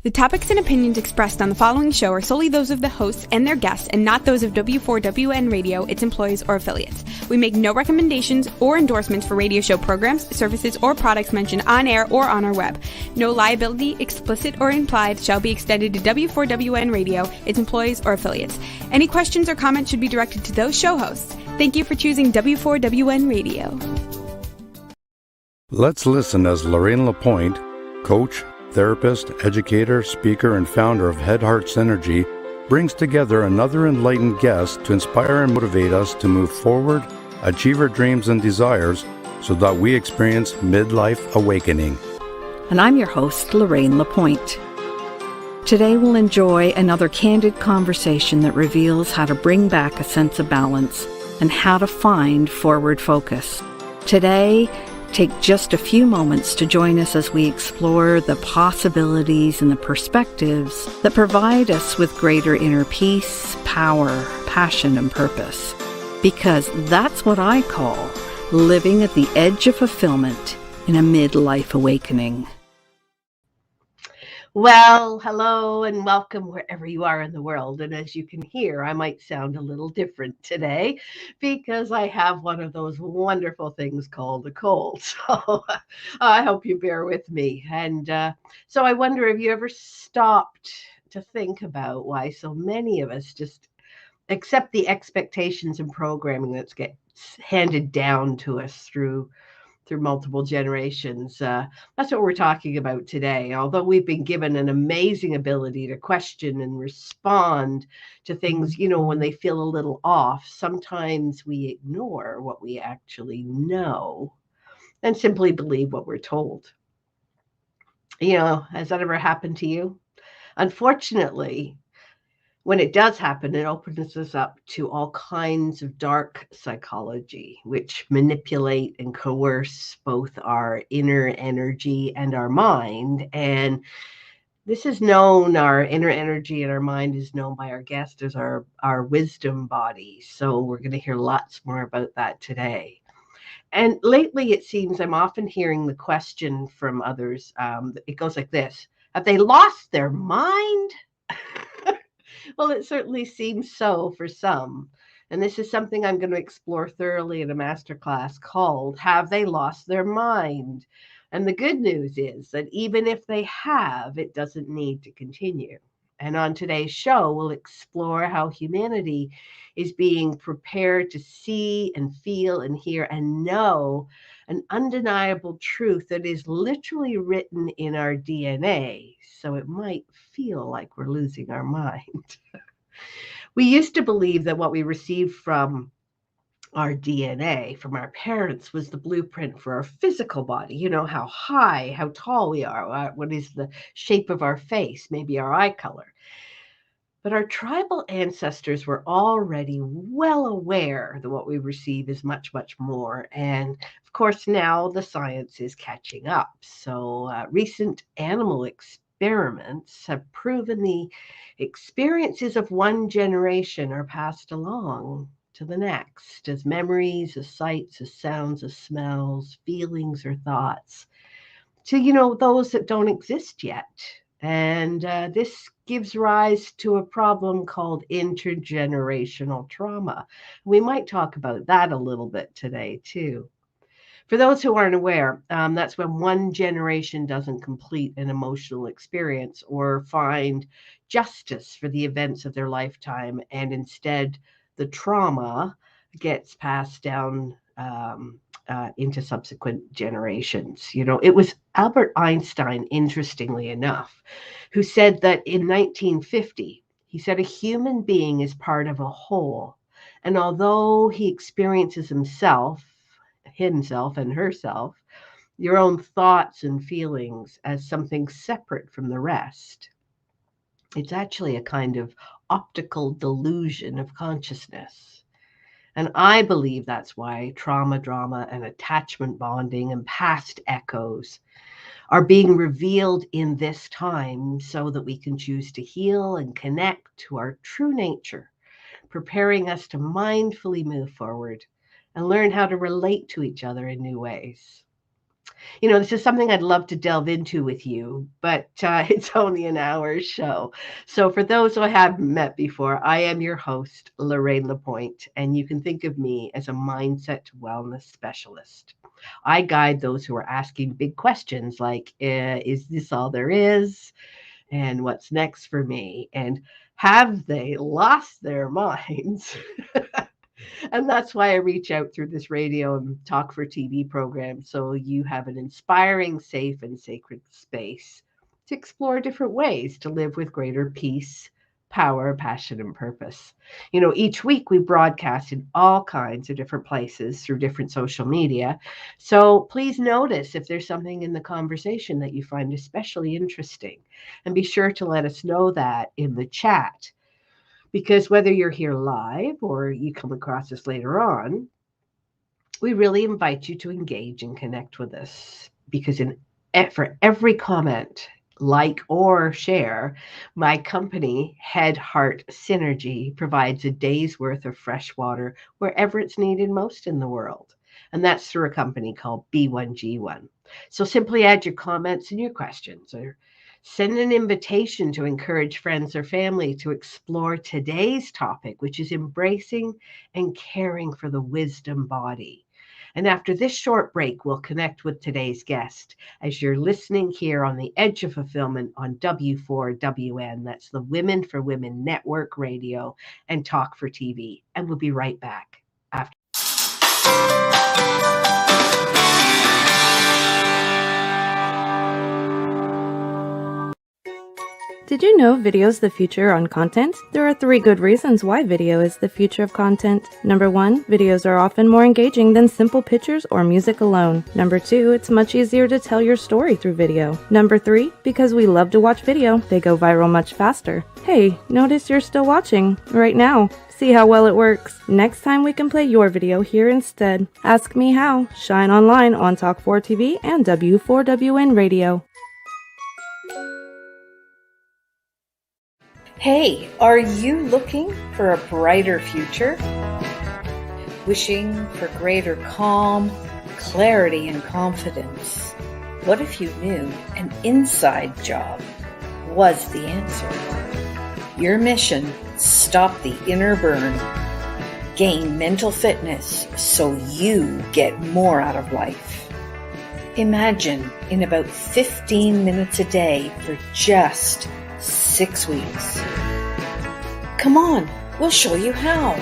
The topics and opinions expressed on the following show are solely those of the hosts and their guests and not those of W4WN Radio, its employees, or affiliates. We make no recommendations or endorsements for radio show programs, services, or products mentioned on air or on our web. No liability, explicit or implied, shall be extended to W4WN Radio, its employees, or affiliates. Any questions or comments should be directed to those show hosts. Thank you for choosing W4WN Radio. Let's listen as Lorraine Lapointe, coach, therapist, educator, speaker, and founder of Head Heart Synergy, brings together another enlightened guest to inspire and motivate us to move forward, achieve our dreams and desires, so that we experience midlife awakening. And I'm your host, Lorraine Lapointe. Today we'll enjoy another candid conversation that reveals how to bring back a sense of balance and how to find forward focus. Today, take just a few moments to join us as we explore the possibilities and the perspectives that provide us with greater inner peace, power, passion, and purpose. Because that's what I call living at the edge of fulfillment in a midlife awakening. Well, hello and welcome wherever you are in the world. And as you can hear, I might sound a little different today because I have one of those wonderful things called a cold. So I hope you bear with me. And so I wonder if you ever stopped to think about why so many of us just accept the expectations and programming that gets handed down to us through multiple generations. That's what we're talking about today. Although we've been given an amazing ability to question and respond to things, when they feel a little off, sometimes we ignore what we actually know and simply believe what we're told. Has that ever happened to you? Unfortunately, when it does happen, it opens us up to all kinds of dark psychology, which manipulate and coerce both our inner energy and our mind. And this is known, our inner energy and our mind is known by our guest as our wisdom body. So we're going to hear lots more about that today. And lately, it seems I'm often hearing the question from others. It goes like this: have they lost their mind? Well, it certainly seems so for some. And this is something I'm going to explore thoroughly in a masterclass called Have They Lost Their Mind? And the good news is that even if they have, it doesn't need to continue. And on today's show, we'll explore how humanity is being prepared to see and feel and hear and know an undeniable truth that is literally written in our DNA. So it might feel like we're losing our mind. We used to believe that what we received from our DNA, from our parents, was the blueprint for our physical body. How high, how tall we are, what is the shape of our face, maybe our eye color. But our tribal ancestors were already well aware that what we receive is much, much more. And of course, now the science is catching up. So recent animal experiments have proven the experiences of one generation are passed along to the next as memories, as sights, as sounds, as smells, feelings, or thoughts to, those that don't exist yet. And this gives rise to a problem called intergenerational trauma. We might talk about that a little bit today, too. For those who aren't aware, that's when one generation doesn't complete an emotional experience or find justice for the events of their lifetime, and instead the trauma gets passed down into subsequent generations. It was Albert Einstein, interestingly enough, who said that in 1950, he said a human being is part of a whole. And although he experiences himself and herself, your own thoughts and feelings as something separate from the rest, it's actually a kind of optical delusion of consciousness. And I believe that's why trauma, drama, and attachment bonding and past echoes are being revealed in this time so that we can choose to heal and connect to our true nature, preparing us to mindfully move forward and learn how to relate to each other in new ways. This is something I'd love to delve into with you, but it's only an hour's show. So, for those who I haven't met before, I am your host, Lorraine Lapointe, and you can think of me as a mindset wellness specialist. I guide those who are asking big questions like, is this all there is? And what's next for me? And have they lost their minds? And that's why I reach out through this radio and talk for TV program. So you have an inspiring, safe, and sacred space to explore different ways to live with greater peace, power, passion, and purpose. Each week we broadcast in all kinds of different places through different social media. So please notice if there's something in the conversation that you find especially interesting. And be sure to let us know that in the chat. Because whether you're here live or you come across us later on, we really invite you to engage and connect with us. Because for every comment, like, or share, my company, Head Heart Synergy, provides a day's worth of fresh water wherever it's needed most in the world. And that's through a company called B1G1. So simply add your comments and your questions, or send an invitation to encourage friends or family to explore today's topic, which is embracing and caring for the wisdom body. And after this short break, we'll connect with today's guest as you're listening here on the Edge of Fulfillment on W4WN. That's the Women4 Women Network radio and Talk for TV. And we'll be right back after. Did you know video is the future on content? There are 3 good reasons why video is the future of content. Number 1, videos are often more engaging than simple pictures or music alone. Number 2, it's much easier to tell your story through video. Number 3, because we love to watch video, they go viral much faster. Hey, notice you're still watching right now. See how well it works. Next time we can play your video here instead. Ask me how. Shine online on Talk 4 TV and W4WN Radio. Hey, are you looking for a brighter future? Wishing for greater calm, clarity, and confidence? What if you knew an inside job was the answer? Your mission: stop the inner burn, gain mental fitness so you get more out of life. Imagine in about 15 minutes a day for just 6 weeks. Come on, we'll show you how.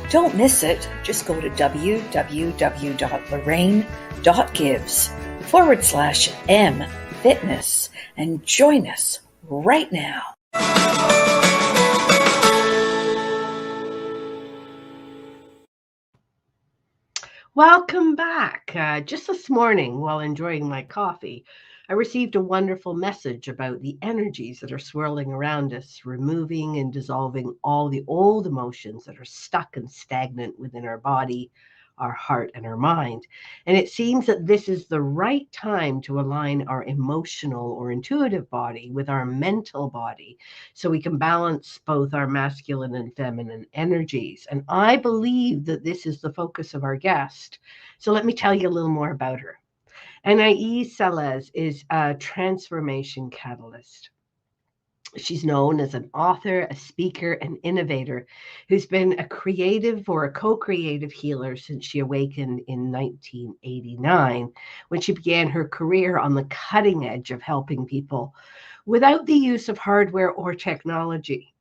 Don't miss it. Just go to www.lorraine.gives/m-fitness and join us right now. Welcome back. Just this morning, while enjoying my coffee, I received a wonderful message about the energies that are swirling around us, removing and dissolving all the old emotions that are stuck and stagnant within our body, our heart, and our mind. And it seems that this is the right time to align our emotional or intuitive body with our mental body so we can balance both our masculine and feminine energies. And I believe that this is the focus of our guest. So let me tell you a little more about her. Anaiis Salles is a transformation catalyst. She's known as an author, a speaker, and innovator who's been a creative or a co-creative healer since she awakened in 1989, when she began her career on the cutting edge of helping people without the use of hardware or technology.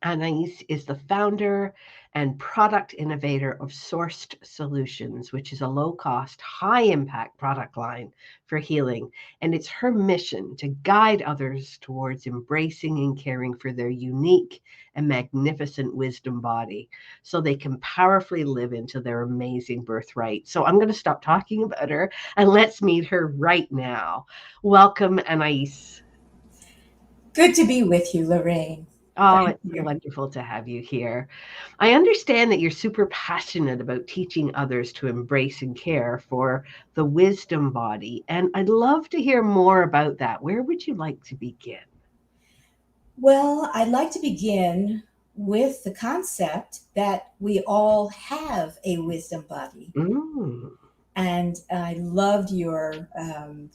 Anaiis is the founder and product innovator of Sourced Solutions, which is a low-cost, high-impact product line for healing. And it's her mission to guide others towards embracing and caring for their unique and magnificent wisdom body so they can powerfully live into their amazing birthright. So I'm going to stop talking about her and let's meet her right now. Welcome, Anaiis. Good to be with you, Lorraine. Oh, it's wonderful to have you here. I understand that you're super passionate about teaching others to embrace and care for the wisdom body, and I'd love to hear more about that. Where would you like to begin? Well, I'd like to begin with the concept that we all have a wisdom body. And I loved your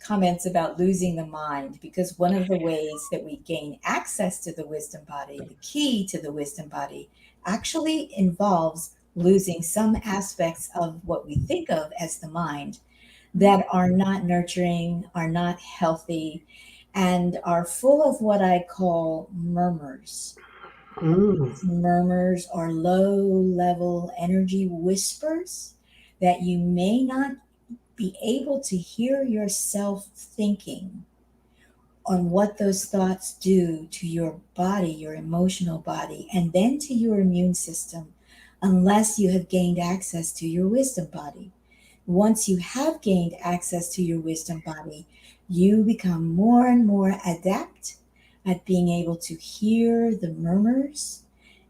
comments about losing the mind, because one of the ways that we gain access to the wisdom body, the key to the wisdom body, actually involves losing some aspects of what we think of as the mind that are not nurturing, are not healthy, and are full of what I call murmurs. Mm. Murmurs are low level energy whispers that you may not be able to hear yourself thinking on what those thoughts do to your body, your emotional body, and then to your immune system, unless you have gained access to your wisdom body. Once you have gained access to your wisdom body, you become more and more adept at being able to hear the murmurs.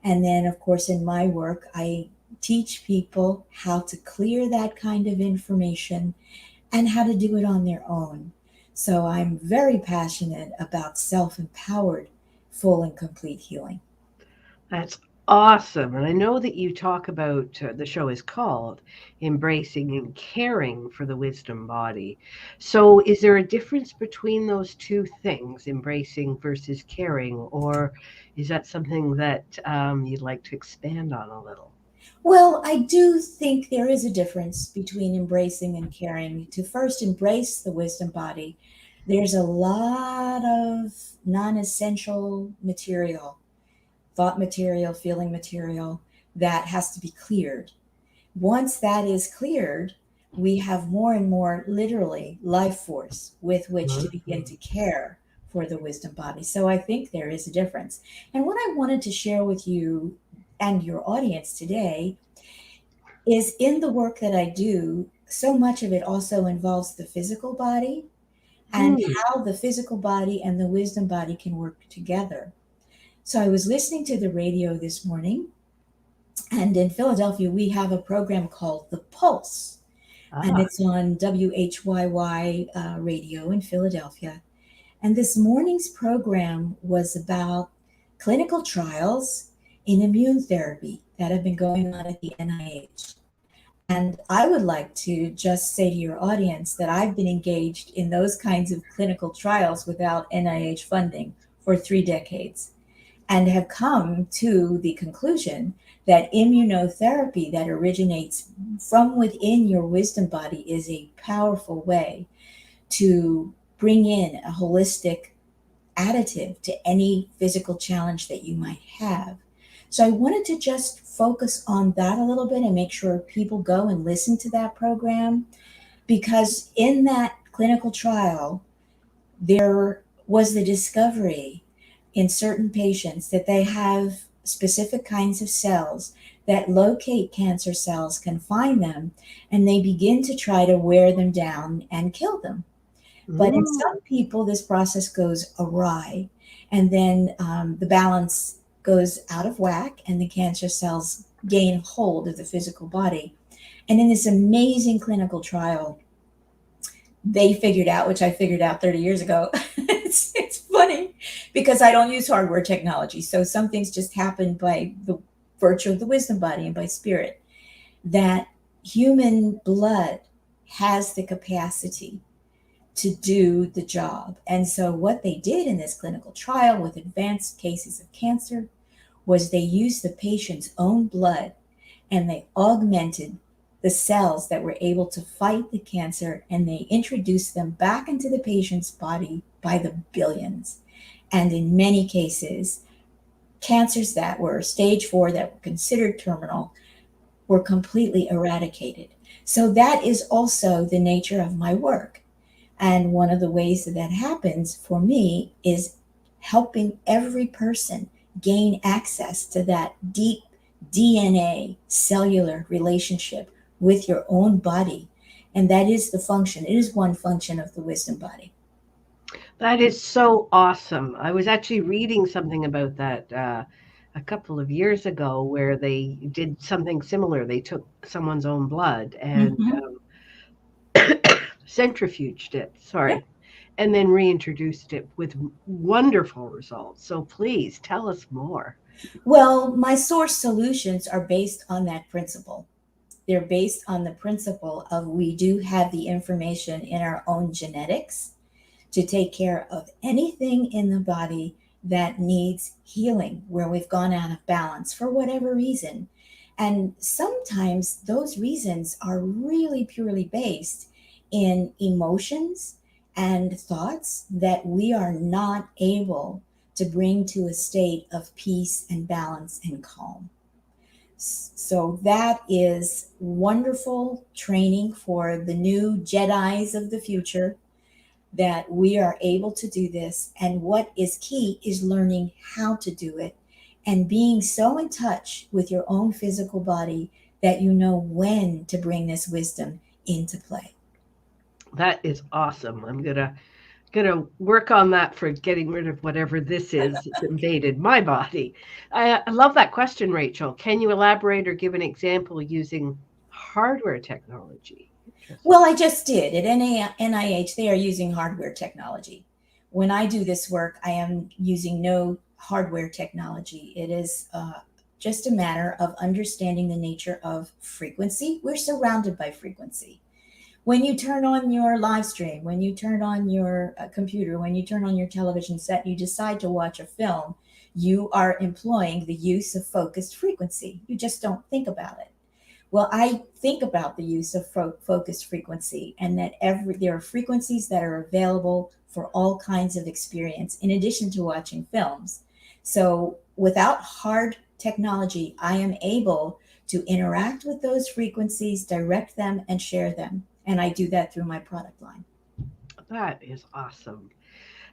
And then, of course, in my work, I teach people how to clear that kind of information and how to do it on their own. So I'm very passionate about self empowered, full and complete healing. That's awesome. And I know that you talk about the show is called Embracing and Caring for the Wisdom Body. So, is there a difference between those two things, embracing versus caring, or is that something that you'd like to expand on a little? Well, I do think there is a difference between embracing and caring. To first embrace the wisdom body, there's a lot of non essential material, thought material, feeling material that has to be cleared. Once that is cleared, we have more and more literally life force with which to begin to care for the wisdom body. So I think there is a difference. And what I wanted to share with you and your audience today is, in the work that I do, so much of it also involves the physical body and Mm. how the physical body and the wisdom body can work together. So I was listening to the radio this morning, and in Philadelphia, we have a program called The Pulse, and Ah. it's on WHYY radio in Philadelphia. And this morning's program was about clinical trials in immune therapy that have been going on at the NIH. And I would like to just say to your audience that I've been engaged in those kinds of clinical trials without NIH funding for 3 decades, and have come to the conclusion that immunotherapy that originates from within your wisdom body is a powerful way to bring in a holistic additive to any physical challenge that you might have. So I wanted to just focus on that a little bit and make sure people go and listen to that program, because in that clinical trial, there was the discovery in certain patients that they have specific kinds of cells that locate cancer cells, can find them, and they begin to try to wear them down and kill them. But in Mm. some people, this process goes awry, and then the balance goes out of whack, and the cancer cells gain hold of the physical body. And in this amazing clinical trial, they figured out, which I figured out 30 years ago. It's funny because I don't use hardware technology. So some things just happen by the virtue of the wisdom body and by spirit, that human blood has the capacity to do the job. And so what they did in this clinical trial with advanced cases of cancer was they used the patient's own blood, and they augmented the cells that were able to fight the cancer, and they introduced them back into the patient's body by the billions. And in many cases, cancers that were stage 4, that were considered terminal, were completely eradicated. So that is also the nature of my work. And one of the ways that that happens for me is helping every person gain access to that deep DNA cellular relationship with your own body. And that is the function. It is one function of the wisdom body. That is so awesome. I was actually reading something about that a couple of years ago where they did something similar. They took someone's own blood and Mhm. centrifuged it, Yeah. sorry, and then reintroduced it with wonderful results. So please tell us more. Well, my source solutions are based on that principle. They're based on the principle of we do have the information in our own genetics to take care of anything in the body that needs healing, where we've gone out of balance for whatever reason. And sometimes those reasons are really purely based in emotions and thoughts that we are not able to bring to a state of peace and balance and calm. So that is wonderful training for the new Jedis of the future, that we are able to do this. And what is key is learning how to do it and being so in touch with your own physical body that you know when to bring this wisdom into play. That is awesome. I'm gonna work on that for getting rid of whatever this is that's invaded my body. I love that question, Rachel. Can you elaborate or give an example using hardware technology? Well, I just did. At NIH, they are using hardware technology. When I do this work, I am using no hardware technology. It is just a matter of understanding the nature of frequency. We're surrounded by frequency. When you turn on your live stream, when you turn on your computer, when you turn on your television set, you decide to watch a film, you are employing the use of focused frequency. You just don't think about it. Well, I think about the use of focused frequency, and that there are frequencies that are available for all kinds of experience in addition to watching films. So without hard technology, I am able to interact with those frequencies, direct them, and share them. And I do that through my product line. That is awesome.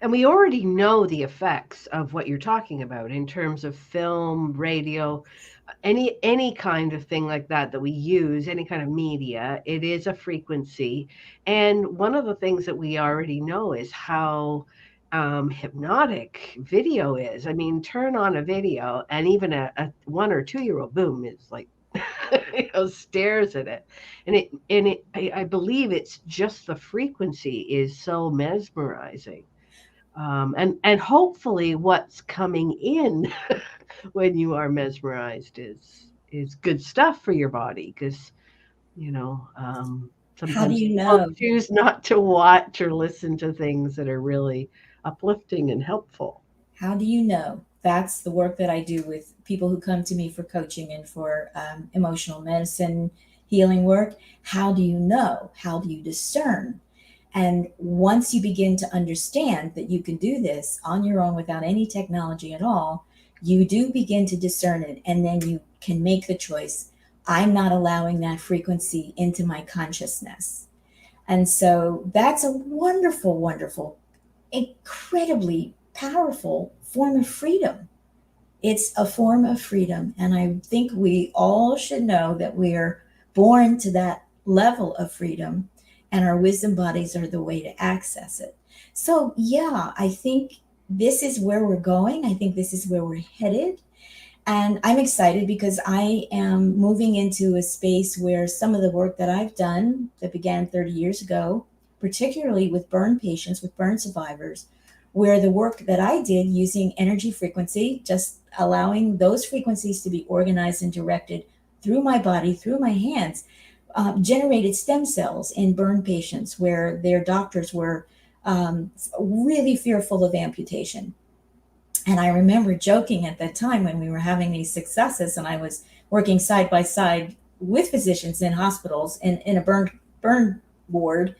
And we already know the effects of what you're talking about in terms of film, radio, any kind of thing like that we use, any kind of media. It is a frequency. And one of the things that we already know is how hypnotic video is. I mean, turn on a video and even a 1 or 2 year old, boom, is like stares at it, and I believe it's just the frequency is so mesmerizing, and hopefully what's coming in when you are mesmerized is good stuff for your body, because How do sometimes you people know? choose not to watch or listen to things that are really uplifting and helpful. How do you know? That's the work that I do with people who come to me for coaching and for emotional medicine healing work. How do you know? How do you discern? And once you begin to understand that you can do this on your own without any technology at all, you do begin to discern it. And then you can make the choice. I'm not allowing that frequency into my consciousness. And so that's a wonderful, wonderful, incredibly powerful form of freedom. It's a form of freedom. And I think we all should know that we are born to that level of freedom, and our wisdom bodies are the way to access it. So, yeah, I think this is where we're going. I think this is where we're headed. And I'm excited because I am moving into a space where some of the work that I've done that began 30 years ago, particularly with burn patients, with burn survivors, where the work that I did using energy frequency, just allowing those frequencies to be organized and directed through my body, through my hands, generated stem cells in burn patients where their doctors were really fearful of amputation. And I remember joking at that time when we were having these successes, and I was working side by side with physicians in hospitals in a burn ward,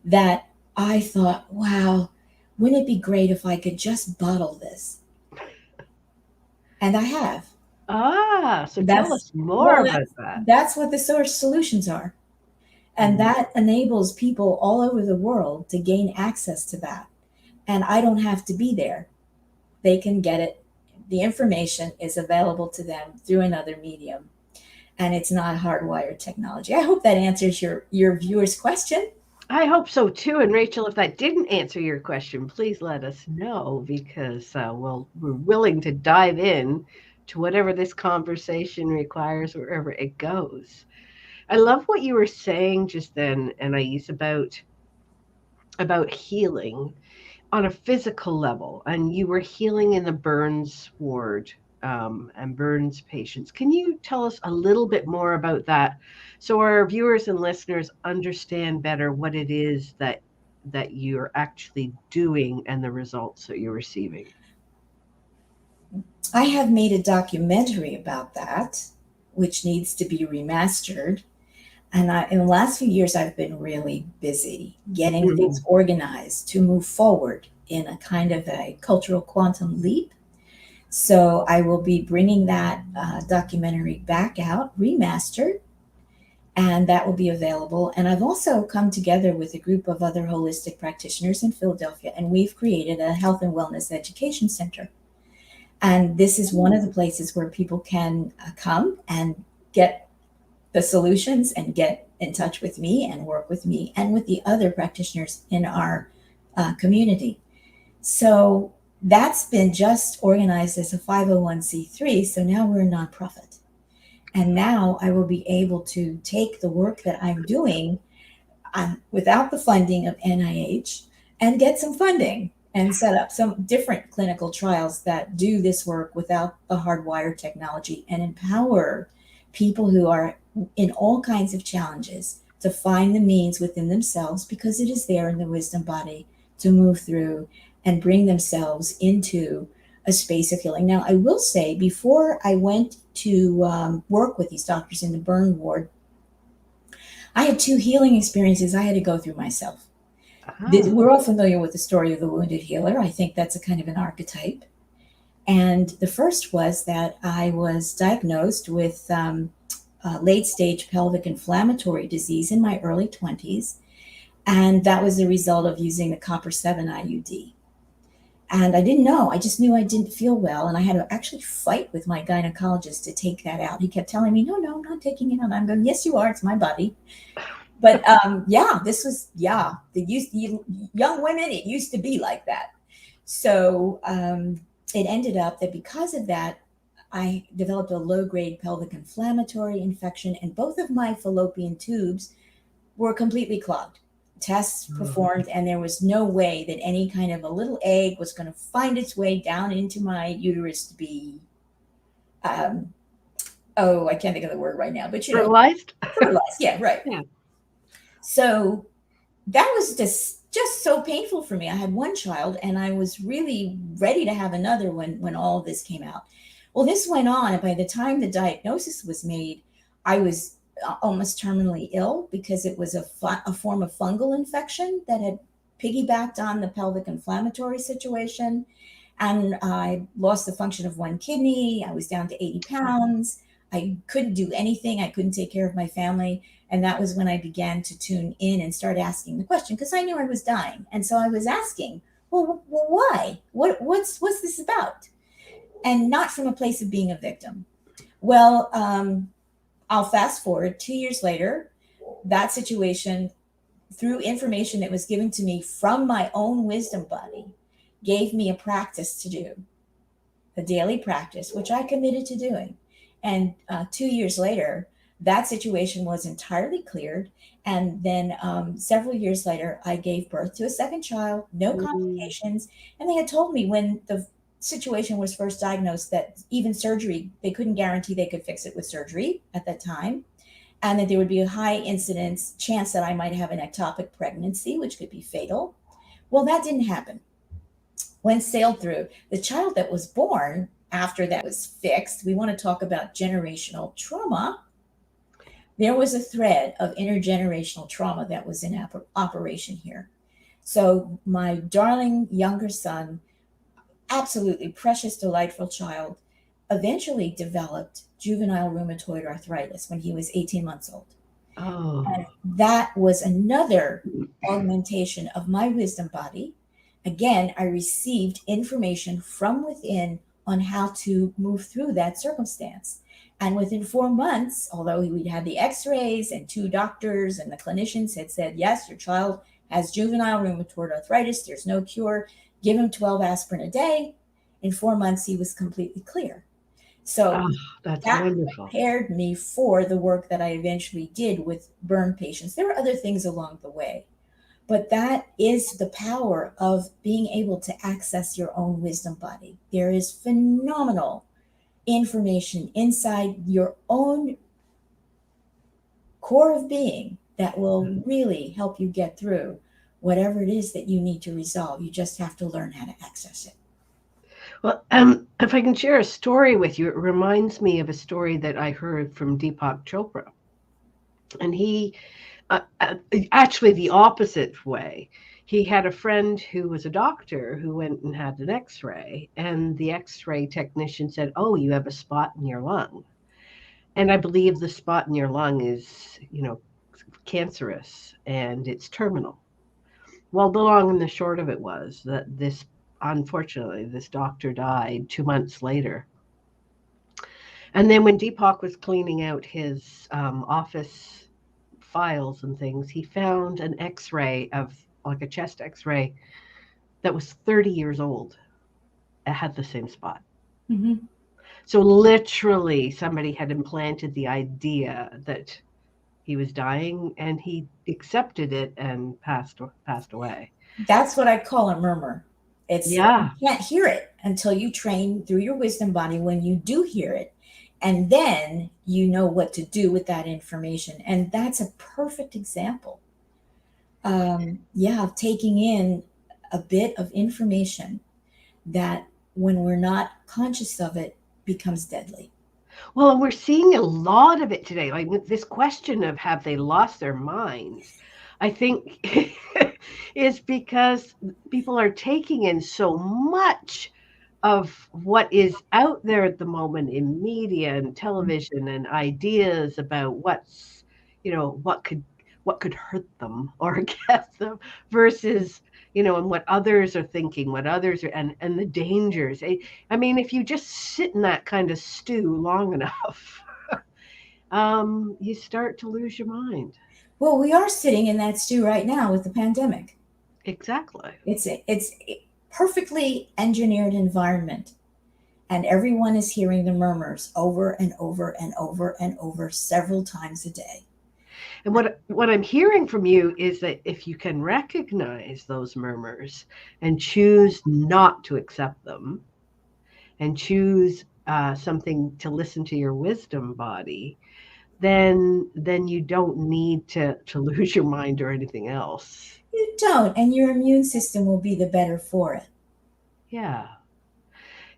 that I thought, wow, wouldn't it be great if I could just bottle this? And I have. So tell us more about that. That's what the source solutions are. And that enables people all over the world to gain access to that. And I don't have to be there. They can get it. The information is available to them through another medium. And it's not hardwired technology. I hope that answers your viewer's question. I hope so too. And Rachel, if that didn't answer your question, please let us know, because we're willing to dive in to whatever this conversation requires, wherever it goes. I love what you were saying just then, Anaiis, about healing on a physical level, and you were healing in the burns ward and burns patients. Can you tell us a little bit more about that so our viewers and listeners understand better what it is that you're actually doing and the results that you're receiving? I have made a documentary about that, which needs to be remastered. And in the last few years, I've been really busy getting things organized to move forward in a kind of a cultural quantum leap. So I will be bringing that documentary back out, remastered, and that will be available. And I've also come together with a group of other holistic practitioners in Philadelphia, and we've created a health and wellness education center. And this is one of the places where people can come and get the solutions and get in touch with me and work with me and with the other practitioners in our community. So that's been just organized as a 501c3. So now we're a nonprofit. And now I will be able to take the work that I'm doing without the funding of NIH and get some funding and set up some different clinical trials that do this work without the hardwired technology and empower people who are in all kinds of challenges to find the means within themselves, because it is there in the wisdom body, to move through and bring themselves into a space of healing. Now, I will say, before I went to work with these doctors in the burn ward, I had 2 healing experiences I had to go through myself. We're all familiar with the story of the wounded healer. I think that's a kind of an archetype. And the first was that I was diagnosed with late-stage pelvic inflammatory disease in my early 20s. And that was the result of using the copper-7 IUD. And I didn't know. I just knew I didn't feel well. And I had to actually fight with my gynecologist to take that out. He kept telling me, no, I'm not taking it out. I'm going, yes, you are. It's my body. But this was, the young women, it used to be like that. So it ended up that because of that, I developed a low-grade pelvic inflammatory infection, and both of my fallopian tubes were completely clogged. Tests performed, and there was no way that any kind of a little egg was going to find its way down into my uterus to be, I can't think of the word right now, but fertilized? Fertilized, yeah, right. Yeah. So that was just so painful for me. I had one child, and I was really ready to have another when all of this came out. Well, this went on, and by the time the diagnosis was made, I was almost terminally ill because it was a form of fungal infection that had piggybacked on the pelvic inflammatory situation. And I lost the function of one kidney. I was down to 80 pounds. I couldn't do anything. I couldn't take care of my family. And that was when I began to tune in and start asking the question, because I knew I was dying. And so I was asking, well why? What's this about? And not from a place of being a victim. Well, I'll fast forward 2 years later. That situation, through information that was given to me from my own wisdom body, gave me a practice to do, a daily practice, which I committed to doing. And 2 years later, that situation was entirely cleared. And then several years later, I gave birth to a second child, no complications. And they had told me when the situation was first diagnosed that even surgery, they couldn't guarantee they could fix it with surgery at that time, and that there would be a high incidence chance that I might have an ectopic pregnancy, which could be fatal. Well, that didn't happen. When sailed through, the child that was born after that was fixed, we want to talk about generational trauma. There was a thread of intergenerational trauma that was in operation here. So my darling younger son, absolutely precious, delightful child, eventually developed juvenile rheumatoid arthritis when he was 18 months old. Oh. And that was another augmentation of my wisdom body. Again, I received information from within on how to move through that circumstance. And within 4 months, although we'd had the x-rays and 2 doctors and the clinicians had said, yes, your child has juvenile rheumatoid arthritis, there's no cure, give him 12 aspirin a day. In 4 months, he was completely clear. So that's that wonderful. Prepared me for the work that I eventually did with burn patients. There were other things along the way, but that is the power of being able to access your own wisdom body. There is phenomenal information inside your own core of being that will really help you get through whatever it is that you need to resolve. You just have to learn how to access it. Well, if I can share a story with you, it reminds me of a story that I heard from Deepak Chopra. And he, actually the opposite way, he had a friend who was a doctor who went and had an x-ray, and the x-ray technician said, "Oh, you have a spot in your lung." And I believe the spot in your lung is, cancerous and it's terminal. Well, the long and the short of it was that unfortunately, this doctor died 2 months later. And then when Deepak was cleaning out his office files and things, he found an x-ray of like a chest x-ray that was 30 years old. It had the same spot. Mm-hmm. So literally somebody had implanted the idea that he was dying, and he accepted it and passed away. That's what I call a murmur. You can't hear it until you train through your wisdom body. When you do hear it, and then you know what to do with that information. And that's a perfect example. Of taking in a bit of information that when we're not conscious of it becomes deadly. Well, and we're seeing a lot of it today, like with this question of have they lost their minds? I think is because people are taking in so much of what is out there at the moment in media and television and ideas about what's, what could hurt them or get them versus, and what others are thinking, what others are, and the dangers. I mean, if you just sit in that kind of stew long enough, you start to lose your mind. Well, we are sitting in that stew right now with the pandemic. Exactly. It's a perfectly engineered environment, and everyone is hearing the murmurs over and over and over and over several times a day. And what I'm hearing from you is that if you can recognize those murmurs and choose not to accept them and choose something to listen to your wisdom body, then you don't need to lose your mind or anything else. You don't, and your immune system will be the better for it. Yeah.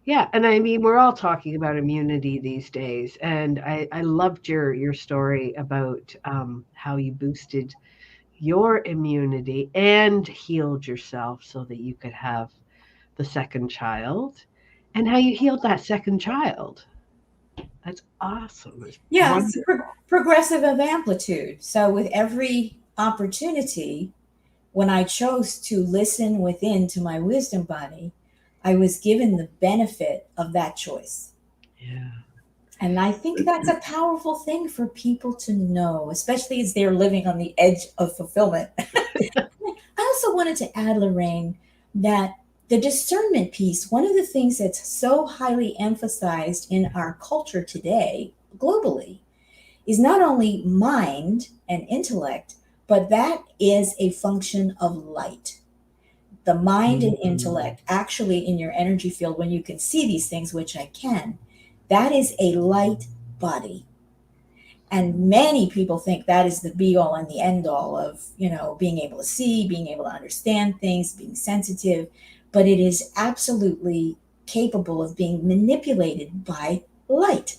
Yeah, and I mean, we're all talking about immunity these days, and I loved your story about how you boosted your immunity and healed yourself so that you could have the second child, and how you healed that second child. That's awesome. It's progressive of amplitude. So with every opportunity, when I chose to listen within to my wisdom body, I was given the benefit of that choice. Yeah. And I think that's a powerful thing for people to know, especially as they're living on the edge of fulfillment. I also wanted to add, Lorraine, that the discernment piece, one of the things that's so highly emphasized in our culture today, globally, is not only mind and intellect, but that is a function of light. The mind and intellect, actually in your energy field, when you can see these things, which I can, that is a light body. And many people think that is the be all and the end all of, being able to see, being able to understand things, being sensitive, but it is absolutely capable of being manipulated by light.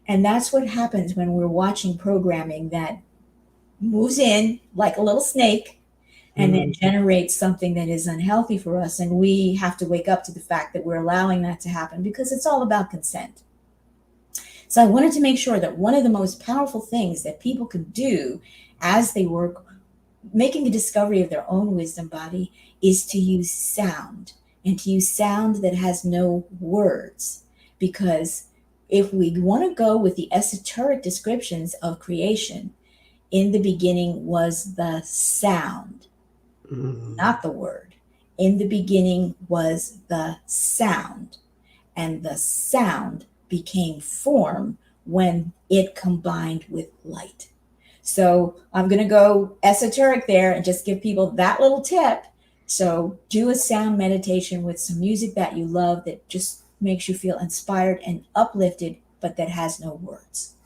And that's what happens when we're watching programming that moves in like a little snake and then generates something that is unhealthy for us. And we have to wake up to the fact that we're allowing that to happen because it's all about consent. So I wanted to make sure that one of the most powerful things that people can do as they work, making a discovery of their own wisdom body, is to use sound, and to use sound that has no words. Because if we want to go with the esoteric descriptions of creation, in the beginning was the sound, not the word. In the beginning was the sound, and the sound became form when it combined with light. So I'm going to go esoteric there and just give people that little tip. So do a sound meditation with some music that you love that just makes you feel inspired and uplifted, but that has no words.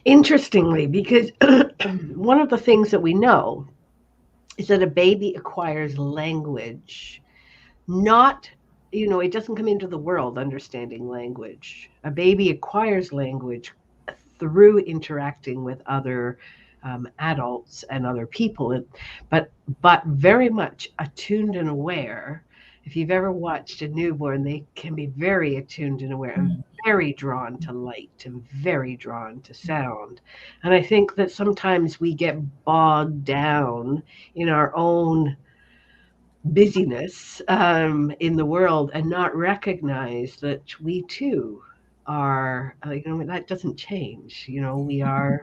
Interestingly, because one of the things that we know is that a baby acquires language, not, it doesn't come into the world understanding language. A baby acquires language through interacting with other adults and other people, but very much attuned and aware. If you've ever watched a newborn, they can be very attuned and aware and very drawn to light and very drawn to sound. And I think that sometimes we get bogged down in our own busyness in the world and not recognize that we too are, that doesn't change. We are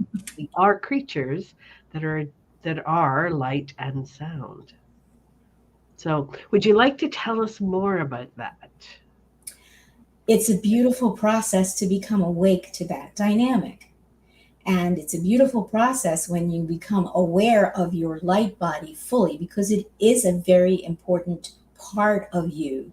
creatures that are light and sound. So would you like to tell us more about that? It's a beautiful process to become awake to that dynamic. And it's a beautiful process when you become aware of your light body fully, because it is a very important part of you.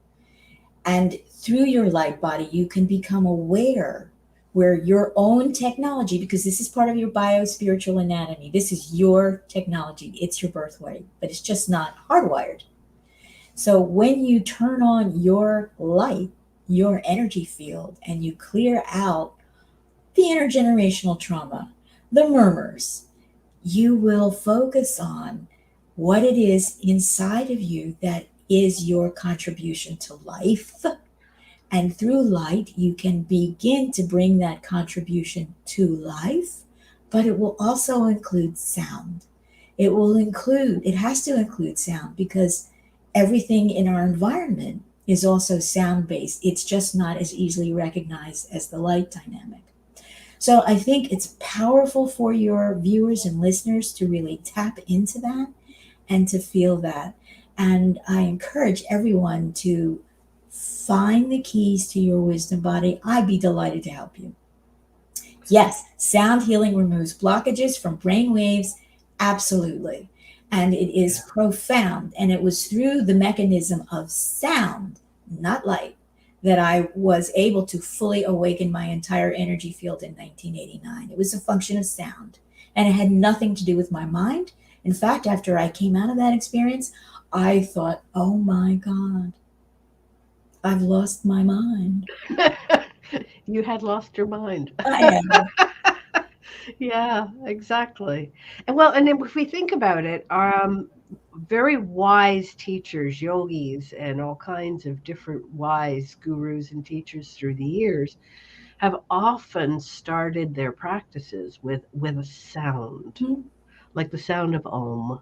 And through your light body, you can become aware where your own technology, because this is part of your bio-spiritual anatomy, this is your technology, it's your birthright, but it's just not hardwired. So when you turn on your light, your energy field, and you clear out the intergenerational trauma, the murmurs, you will focus on what it is inside of you that is your contribution to life. And through light, you can begin to bring that contribution to life, but it will also include sound. It has to include sound, because everything in our environment is also sound-based. It's just not as easily recognized as the light dynamic. So I think it's powerful for your viewers and listeners to really tap into that and to feel that. And I encourage everyone to find the keys to your wisdom body. I'd be delighted to help you. Yes, sound healing removes blockages from brain waves. Absolutely. And it is profound. And it was through the mechanism of sound, not light, that I was able to fully awaken my entire energy field in 1989. It was a function of sound, and it had nothing to do with my mind. In fact, after I came out of that experience, I thought, oh my God, I've lost my mind. You had lost your mind. I am. Yeah, exactly. And if we think about it, very wise teachers, yogis, and all kinds of different wise gurus and teachers through the years have often started their practices with a sound, like the sound of Om,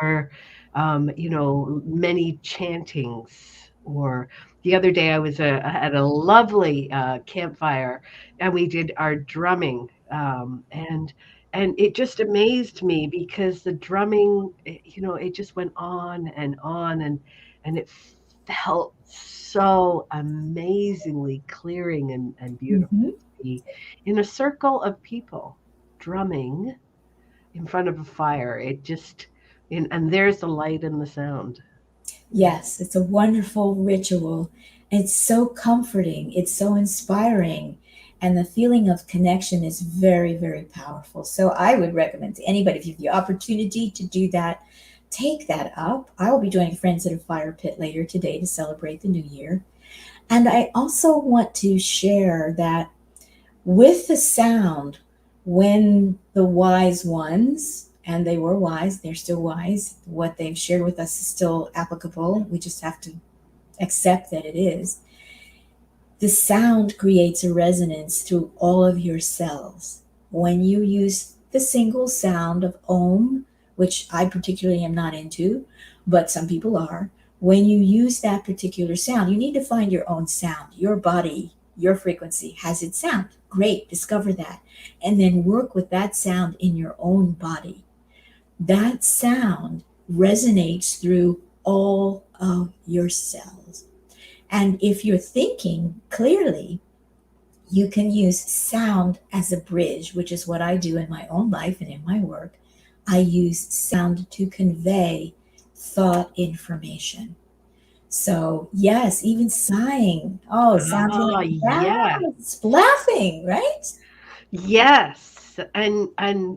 or many chantings. Or the other day, I had a lovely campfire, and we did our drumming, and it just amazed me, because the drumming, it just went on, and it felt so amazingly clearing and beautiful to be in a circle of people drumming in front of a fire. And there's the light and the sound. Yes, it's a wonderful ritual. It's so comforting. It's so inspiring. And the feeling of connection is very, very powerful. So I would recommend to anybody, if you have the opportunity to do that, take that up. I will be joining friends at a fire pit later today to celebrate the new year. And I also want to share that with the sound, when the wise ones, and they were wise, they're still wise, what they've shared with us is still applicable. We just have to accept that it is. The sound creates a resonance through all of your cells. When you use the single sound of Om, which I particularly am not into, but some people are, when you use that particular sound, you need to find your own sound. Your body, your frequency has its sound. Great, discover that. And then work with that sound in your own body. That sound resonates through all of your cells. And if you're thinking clearly, you can use sound as a bridge, which is what I do in my own life and in my work. I use sound to convey thought information. So yes, even sighing. Oh, it sounds Ah, like yes. laughing, right? Yes. And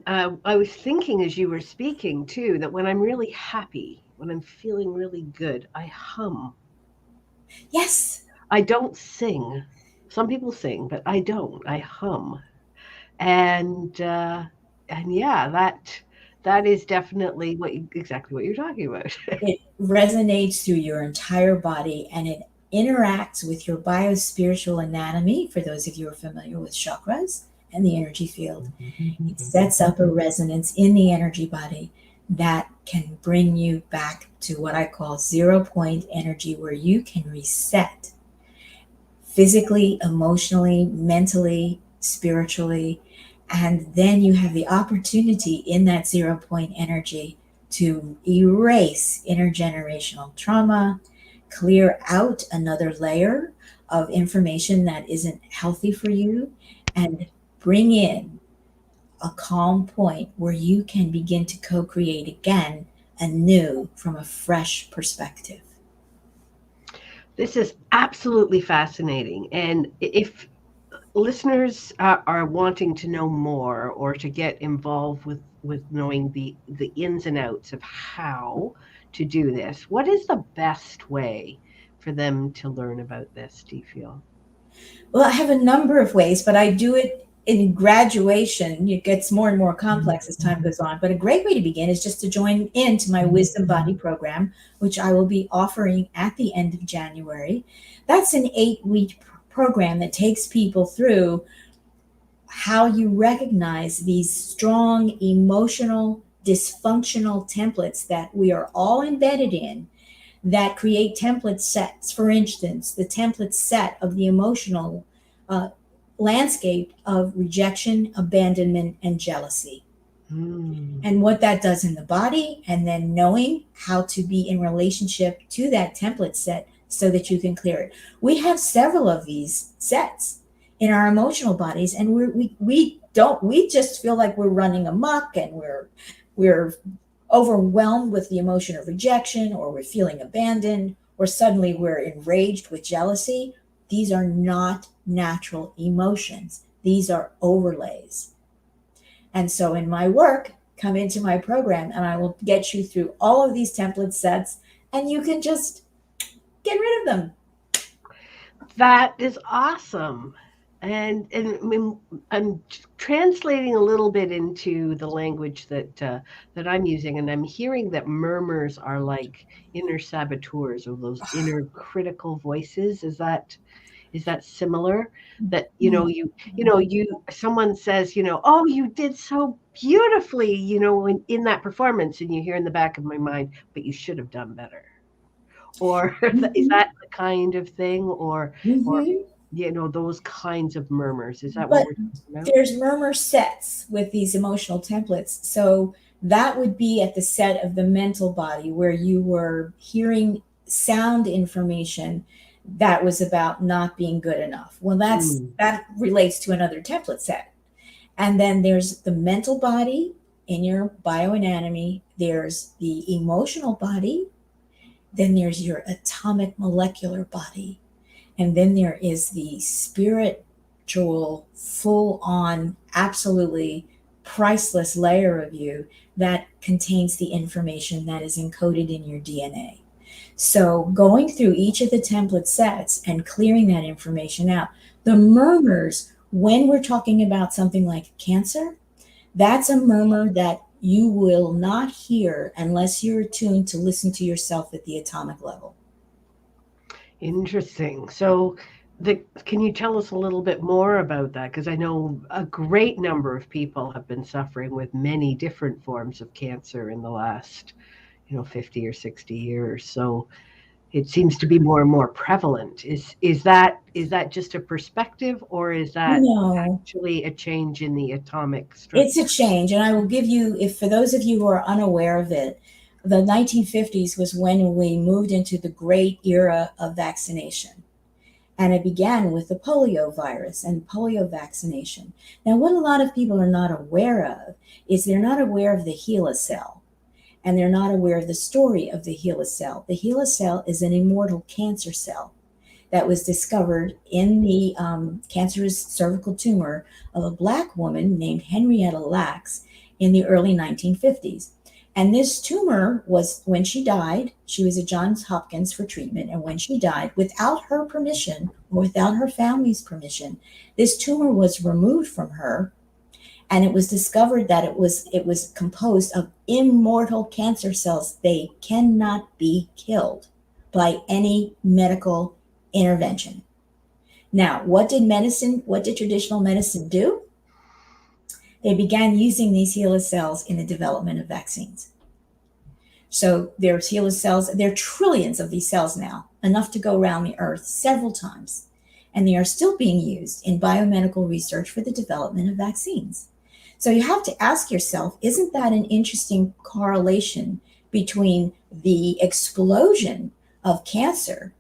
I was thinking as you were speaking too that when I'm really happy, when I'm feeling really good, I hum. Yes. I don't sing. Some people sing, but I don't. I hum. And yeah, that is definitely exactly what you're talking about. It resonates through your entire body and it interacts with your biospiritual anatomy, for those of you who are familiar with chakras and the energy field. It sets up a resonance in the energy body that can bring you back to what I call 0 point energy, where you can reset physically, emotionally, mentally, spiritually. And then you have the opportunity in that 0 point energy to erase intergenerational trauma, clear out another layer of information that isn't healthy for you, and bring in a calm point where you can begin to co create again anew from a fresh perspective. This is absolutely fascinating. And if listeners are wanting to know more or to get involved with knowing the ins and outs of how to do this, what is the best way for them to learn about this, do you feel? Well, I have a number of ways, but I do it in graduation. It gets more and more complex as time goes on. But a great way to begin is just to join into my Wisdom Body program, which I will be offering at the end of January. That's an 8-week program that takes people through how you recognize these strong emotional dysfunctional templates that we are all embedded in, that create template sets. For instance, the template set of the emotional uh, landscape of rejection, abandonment, and jealousy, Mm. and what that does in the body, and then knowing how to be in relationship to that template set so that you can clear it. We have several of these sets in our emotional bodies, and we just feel like we're running amok, and we're overwhelmed with the emotion of rejection, or we're feeling abandoned, or suddenly we're enraged with jealousy. These are not natural emotions. These are overlays. And so in my work, come into my program and I will get you through all of these template sets, and you can just get rid of them. That is awesome. And I mean, I'm translating a little bit into the language that I'm using, and I'm hearing that murmurs are like inner saboteurs or those inner critical voices. Is that similar? That you someone says, oh, you did so beautifully, in that performance, and you hear in the back of my mind, but you should have done better. Or is Mhm. that the kind of thing, or Mhm. those kinds of murmurs? Is that what But we're talking about? there's murmur sets with these emotional templates. So that would be at the set of the mental body, where you were hearing sound information that was about not being good enough. Well, Mm. that relates to another template set. And then there's the mental body in your bioanatomy, there's the emotional body, then there's your atomic molecular body, and then there is the spiritual, full on, absolutely priceless layer of you that contains the information that is encoded in your DNA. So, going through each of the template sets and clearing that information out, the murmurs, when we're talking about something like cancer, that's a murmur that you will not hear unless you're attuned to listen to yourself at the atomic level. Interesting. So, can you tell us a little bit more about that? Because I know a great number of people have been suffering with many different forms of cancer in the last, 50 or 60 years. So it seems to be more and more prevalent. Is that just a perspective, or is that No, actually a change in the atomic it's a structure? change. And I will give you, if for those of you who are unaware of it, the 1950s was when we moved into the great era of vaccination. And it began with the polio virus and polio vaccination. Now, what a lot of people are not aware of is they're not aware of the HeLa cell. and they're not aware of the story of the HeLa cell. The HeLa cell is an immortal cancer cell that was discovered in the cancerous cervical tumor of a Black woman named Henrietta Lacks in the early 1950s. And this tumor was, when she died, she was at Johns Hopkins for treatment, and when she died, without her permission or without her family's permission, this tumor was removed from her, and it was discovered that it was composed of immortal cancer cells. They cannot be killed by any medical intervention. Now, what did traditional medicine do? They began using these HeLa cells in the development of vaccines. So there's HeLa cells, there are trillions of these cells now, enough to go around the earth several times. And they are still being used in biomedical research for the development of vaccines. So you have to ask yourself, isn't that an interesting correlation between the explosion of cancer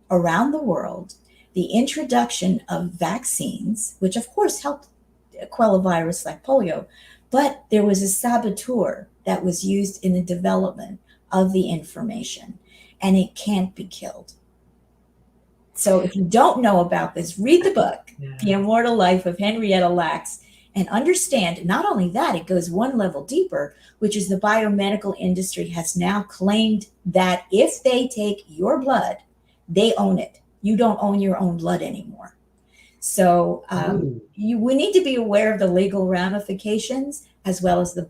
around the world, the introduction of vaccines, which of course helped quell a virus like polio, but there was a saboteur that was used in the development of the information, and it can't be killed. So if you don't know about this, read the book, The Immortal Life of Henrietta Lacks, and understand not only that, it goes one level deeper, which is the biomedical industry has now claimed that if they take your blood, they own it. You don't own your own blood anymore. So we need to be aware of the legal ramifications as well as the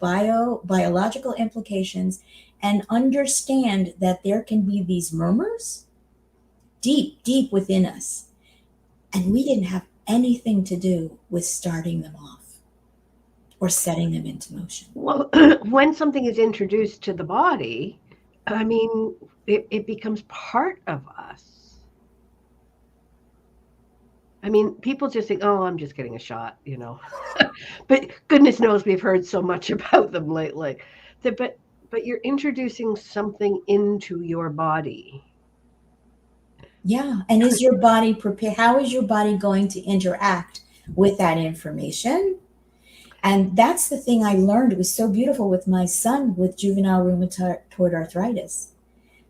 biological implications, and understand that there can be these murmurs deep within us. And we didn't have anything to do with starting them off or setting them into motion. Well, when something is introduced to the body, I mean, it becomes part of us. I mean, people just think, oh, I'm just getting a shot, you know. But goodness knows we've heard so much about them lately. But you're introducing something into your body. Yeah, and is your body prepared? How is your body going to interact with that information? And that's the thing I learned. It was so beautiful with my son with juvenile rheumatoid arthritis,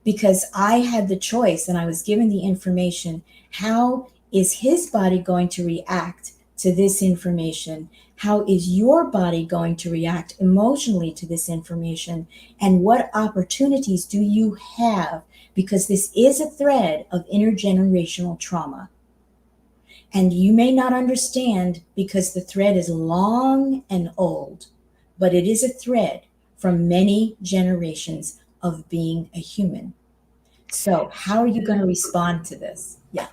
because I had the choice and I was given the information. How is his body going to react to this information? How is your body going to react emotionally to this information? And what opportunities do you have? Because this is a thread of intergenerational trauma. And you may not understand because the thread is long and old, but it is a thread from many generations of being a human. So how are you going to respond to this? Yeah.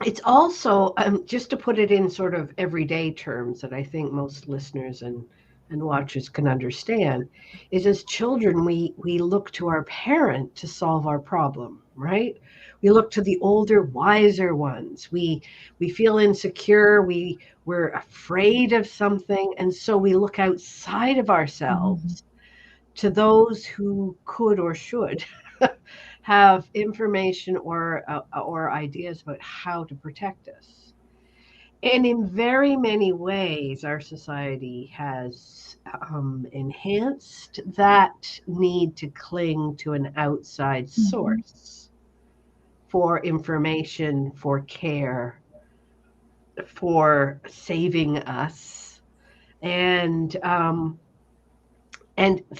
It's also, just to put it in sort of everyday terms that I think most listeners and watchers can understand, is as children, we look to our parent to solve our problem, right? We look to the older, wiser ones. We feel insecure. We're afraid of something. And so we look outside of ourselves to those who could or should have information or ideas about how to protect us. And in very many ways, our society has enhanced that need to cling to an outside source for information, for care, for saving us. And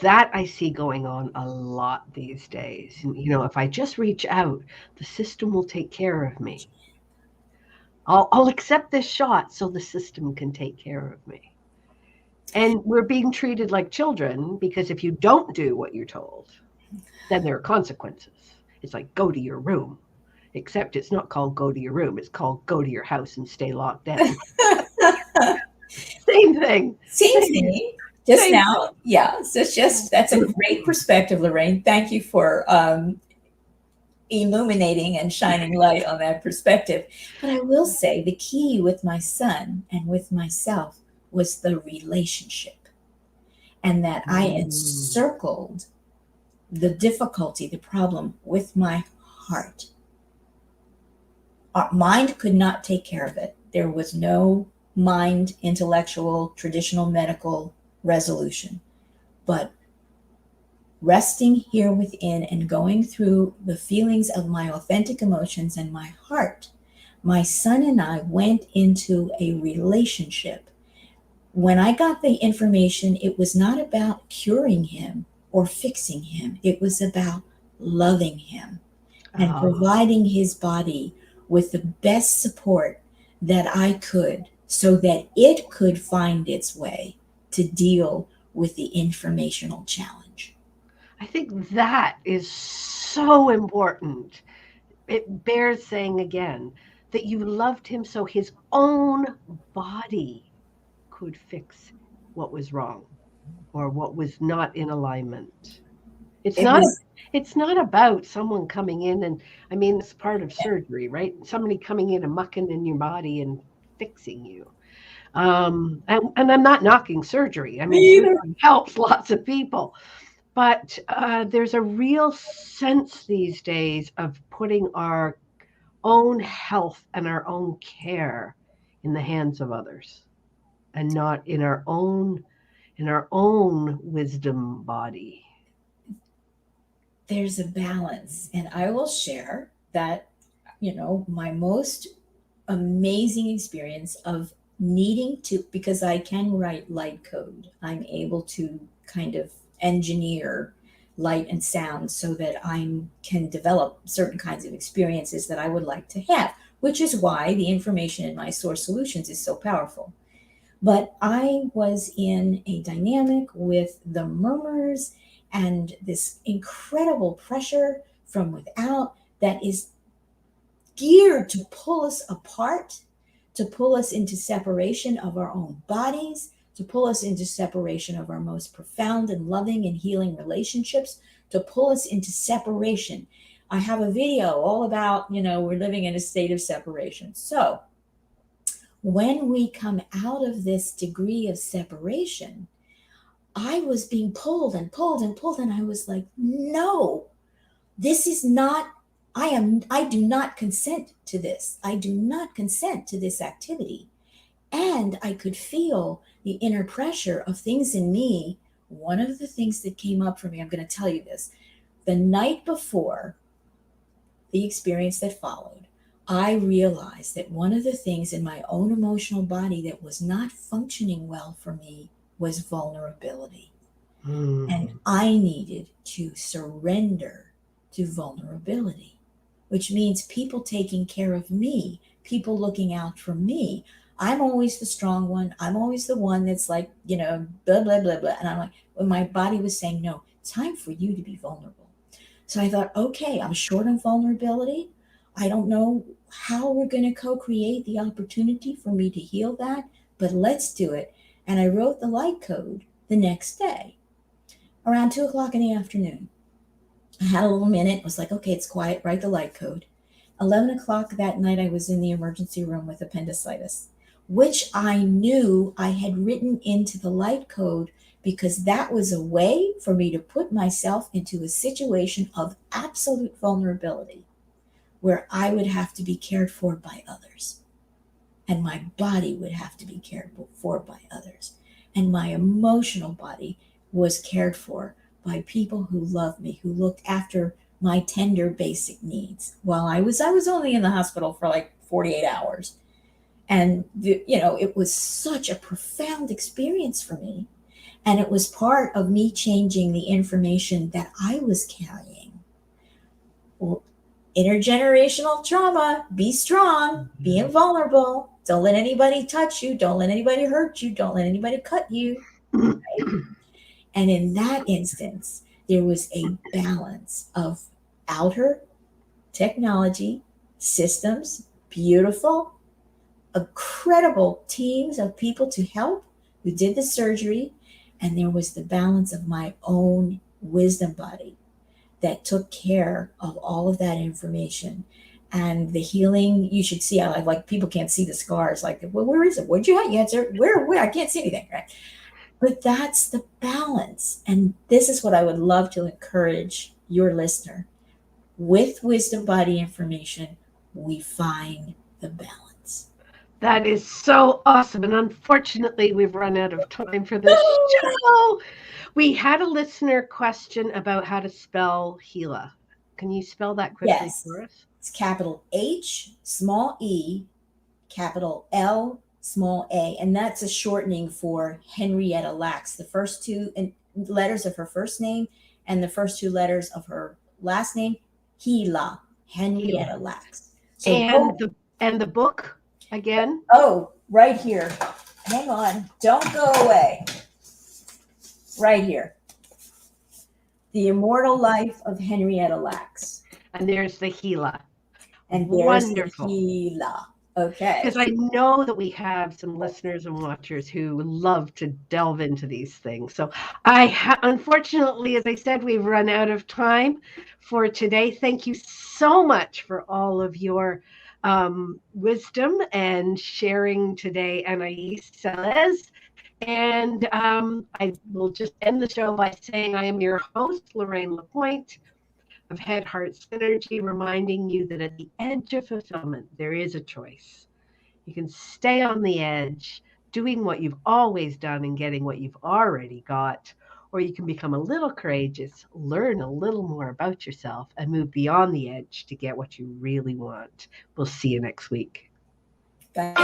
that I see going on a lot these days. And, you know, if I just reach out, the system will take care of me. I'll accept this shot so the system can take care of me. And we're being treated like children, because if you don't do what you're told, then there are consequences. It's like, go to your room. Except it's not called go to your room. It's called go to your house and stay locked down. Same thing. Same thing. Just now, yeah. So it's just, that's a great perspective, Lorraine. Thank you for illuminating and shining light on that perspective. But I will say the key with my son and with myself was the relationship, and that I encircled the difficulty, the problem with my heart. Our mind could not take care of it. There was no mind, intellectual, traditional medical resolution. But resting here within and going through the feelings of my authentic emotions and my heart, my son and I went into a relationship. When I got the information, it was not about curing him or fixing him. It was about loving him and providing his body with the best support that I could so that it could find its way to deal with the informational challenge. I think that is so important. It bears saying again that you loved him so his own body could fix what was wrong or what was not in alignment. It's It not was it's not about someone coming in and I mean it's part of surgery, right? Somebody coming in and mucking in your body and fixing you. And I'm not knocking surgery. I mean, me either. surgery helps lots of people. But there's a real sense these days of putting our own health and our own care in the hands of others and not in our own wisdom body. There's a balance, and I will share that, my most amazing experience of needing to, because I can write light code, I'm able to kind of engineer light and sound so that I can develop certain kinds of experiences that I would like to have, which is why the information in my Source Solutions is so powerful. But I was in a dynamic with the murmurs and this incredible pressure from without that is geared to pull us apart, to pull us into separation of our own bodies, to pull us into separation of our most profound and loving and healing relationships, to pull us into separation. I have a video all about, we're living in a state of separation. So when we come out of this degree of separation, I was being pulled and pulled and pulled. And I was like, no, this is not, I do not consent to this. I do not consent to this activity. And I could feel the inner pressure of things in me. One of the things that came up for me, I'm going to tell you this, the night before the experience that followed, I realized that one of the things in my own emotional body that was not functioning well for me was vulnerability. And I needed to surrender to vulnerability, which means people taking care of me, people looking out for me. I'm always the strong one. I'm always the one that's like, blah, blah, blah, blah. And I'm like, when my body was saying, no, it's time for you to be vulnerable. So I thought, okay, I'm short on vulnerability. I don't know how we're going to co-create the opportunity for me to heal that, but let's do it. And I wrote the light code the next day around 2:00 in the afternoon. I had a little minute. It was like, okay, it's quiet. Write the light code. 11:00 that night, I was in the emergency room with appendicitis, which I knew I had written into the light code because that was a way for me to put myself into a situation of absolute vulnerability where I would have to be cared for by others. And my body would have to be cared for by others. And my emotional body was cared for by people who loved me, who looked after my tender basic needs. While I was only in the hospital for like 48 hours. And, it was such a profound experience for me. And it was part of me changing the information that I was carrying. Well, intergenerational trauma, be strong, be invulnerable. Don't let anybody touch you. Don't let anybody hurt you. Don't let anybody cut you. Right? And in that instance, there was a balance of outer technology, systems, beautiful, incredible teams of people to help who did the surgery. And there was the balance of my own wisdom body that took care of all of that information. And the healing, you should see how like people can't see the scars. Like, well, where is it? Where'd you have? Answer? Where? I can't see anything, right? But that's the balance. And this is what I would love to encourage your listener. With wisdom body information, we find the balance. That is so awesome. And unfortunately, we've run out of time for this show. We had a listener question about how to spell Gila. Can you spell that quickly Yes. for us? It's capital H, small e, capital L, small a. And that's a shortening for Henrietta Lacks. The first two letters of her first name and the first two letters of her last name, Gila, Henrietta Lacks. So and the book again? Oh, right here. Hang on. Don't go away. Right here. The Immortal Life of Henrietta Lacks. And there's the Gila. And there's wonderful. The Gila. Okay. Because I know that we have some listeners and watchers who love to delve into these things. So unfortunately, as I said, we've run out of time for today. Thank you so much for all of your wisdom and sharing today, Anaiis Salles. And I will just end the show by saying I am your host, Lorraine Lapointe of Head Heart Synergy, reminding you that at the edge of fulfillment, there is a choice. You can stay on the edge, doing what you've always done and getting what you've already got, or you can become a little courageous, learn a little more about yourself, and move beyond the edge to get what you really want. We'll see you next week. Bye.